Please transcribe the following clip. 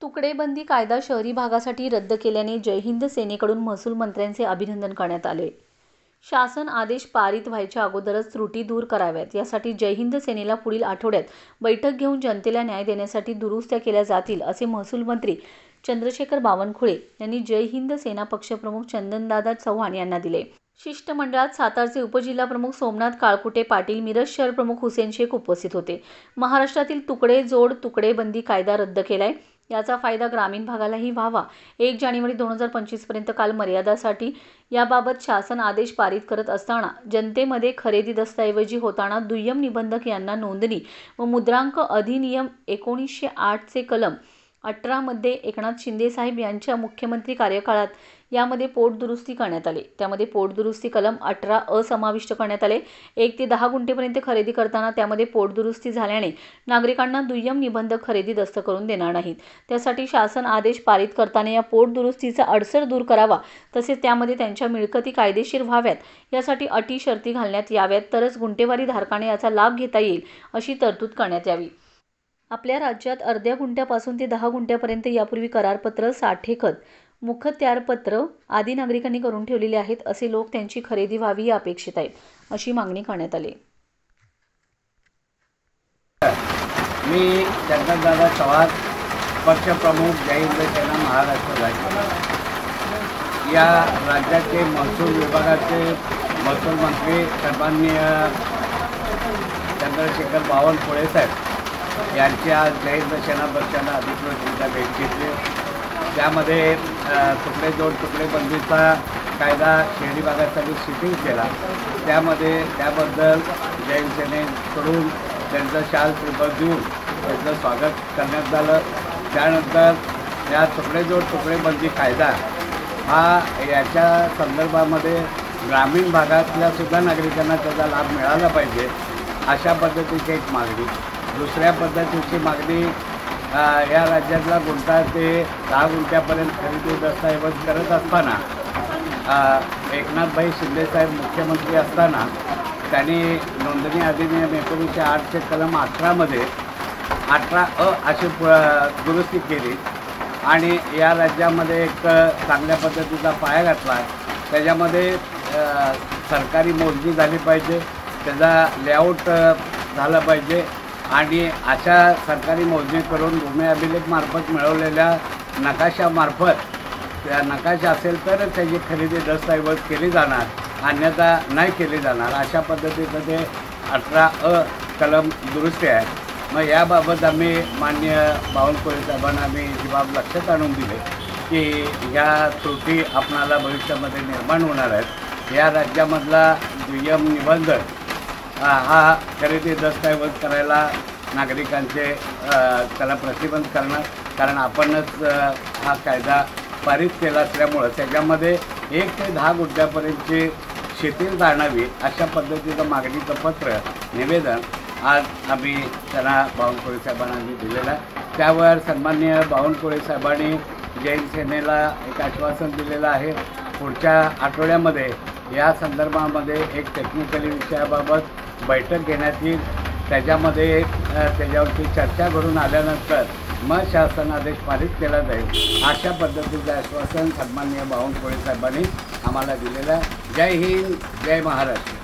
तुकडेबंदी कायदा शहरी भागासाठी रद्द केल्याने जय हिंद सेनेकडून महसूल मंत्र्यांचे अभिनंदन करण्यात आले। शासन आदेश पारित व्हायच्या अगोदरच त्रुटी दूर कराव्यात यासाठी जय हिंद सेनेला पुढील आठवड्यात बैठक घेऊन जनतेला न्याय देण्यासाठी दुरुस्त्या केल्या जातील असे महसूल मंत्री चंद्रशेखर बावनकुळे यांनी जय हिंद सेना पक्षप्रमुख चंदनदादा चव्हाण यांना दिले। शिष्टमंडळात सातारचे उपजिल्हाप्रमुख सोमनाथ काळकुटे पाटील, मिरज शहर प्रमुख हुसेन शेख उपस्थित होते। महाराष्ट्रातील तुकडे जोड तुकडेबंदी कायदा रद्द केलाय, याचा फायदा ग्रामीण भागालाही व्हावा। 1 जानेवारी 2025 पर्यंत कालमर्यादासाठी याबाबत शासन आदेश पारित करत असताना जनतेमध्ये खरेदी दस्तऐवजी होताना दुय्यम निबंधक यांना नोंदणी व मुद्रांक अधिनियम 1908 चे कलम 18 मध्ये एकनाथ शिंदे साहेब यांच्या मुख्यमंत्री कार्यकाळात यामध्ये पोटदुरुस्ती करण्यात आली। त्यामध्ये पोटदुरुस्ती कलम 18 अ समाविष्ट करण्यात आले। 1 ते 10 गुंठेपर्यंत खरेदी करताना त्यामध्ये पोटदुरुस्ती झाल्याने नागरिकांना दुय्यम निबंधक खरेदी दस्त करून देणार नाहीत। त्यासाठी शासन आदेश पारित करताना या पोटदुरुस्तीचा अडसर दूर करावा, तसेच त्यामध्ये त्यांच्या मिळकती कायदेशीर व्हाव्यात यासाठी अटी शर्ती घालण्यात याव्यात, तरच गुंठेवारी धारकाने याचा लाभ घेता येईल अशी तरतूद करण्यात यावी। आपल्या राज्यात अर्ध्या गुंठ्यापासून ते 10 गुंठ्यापर्यंत यापूर्वी करारपत्र, साठेखत, मुखत्यारपत्र आदी नागरिकांनी करून ठेवलेले आहेत। असे लोक त्यांची खरेदी व्हावी अपेक्षित आहेत, अशी मागणी करण्यात आली। मी चंदनदादा चव्हाण, पक्षप्रमुख जय हिंद सेना महाराष्ट्र राज्य, या राज्याचे महसूल विभागाचे महसूल मंत्री सन्माननीय चंद्रशेखर बावनकुळे साहेब यांची आज जय हिंद सेना पक्षानं अधिकृतरित्या भेट घेतली। त्यामध्ये तुकडे जोड तुकडेबंदीचा कायदा शहरी भागासाठी शिथिल केला। त्याबद्दल जय हिंद सेनेकडून त्यांचं शाल श्रीफळ देऊन त्यांचं स्वागत करण्यात आलं। त्यानंतर या तुकडे जोड तुकडेबंदी कायदा हा याच्या संदर्भामध्ये ग्रामीण भागातल्या सुद्धा नागरिकांना त्याचा लाभ मिळाला पाहिजे, अशा पद्धतीची एक मागणी। दुसऱ्या पद्धतीची मागणी, या राज्यातला गुंठा ते 10 गुंठ्यापर्यंत खरेदी दस्तऐवज करत असताना एकनाथभाई शिंदे साहेब मुख्यमंत्री असताना त्यांनी नोंदणी अधिनियम 1908 चे कलम 18 मध्ये 18 अ अशी दुरुस्ती केली आणि या राज्यामध्ये एक चांगल्या पद्धतीचा पाया घातला। त्याच्यामध्ये सरकारी मोजणी झाली पाहिजे, त्याचा लेआउट झाला पाहिजे आणि अशा सरकारी मोजणी करून भूमी अभिलेखमार्फत मिळवलेल्या नकाशामार्फत, त्या नकाशा असेल तर त्याची खरेदी दस्तऐवज केली जाणार, अन्यथा नाही केली जाणार, अशा पद्धतीचं ते 18 अ कलम दुरुस्ती आहे। मग याबाबत आम्ही माननीय बावनकुळे साहेबांना आम्ही ही बाब लक्षात आणून दिले की ह्या त्रुटी आपणाला भविष्यामध्ये निर्माण होणार आहेत। या राज्यामधला दुय्यम निबंधक हा खरेदी दस्तऐवज करायला नागरिकांचे त्याला प्रतिबंध करणार, कारण आपणच हा कायदा पारित केला असल्यामुळं त्याच्यामध्ये 1 ते 10 गुंठ्यापर्यंतची शिथिलता आणावी अशा पद्धतीचं मागणीचं पत्र निवेदन आज आम्ही त्यांना बावनकुळे साहेबांना दिलेलं आहे। त्यावर सन्माननीय बावनकुळे साहेबांनी जय हिंद सेनेला एक आश्वासन दिलेलं आहे, पुढच्या आठवड्यामध्ये या संदर्भामध्ये एक टेक्निकली विषयाबाबत बैठक घेण्यात येईल। त्याच्यामध्ये त्याच्यावरती चर्चा करून आल्यानंतर मग शासन आदेश पारित केला जाईल, अशा पद्धतीचं आश्वासन सन्माननीय बावनकुळे साहेबांनी आम्हाला दिलेलं आहे। जय हिंद, जय महाराष्ट्र।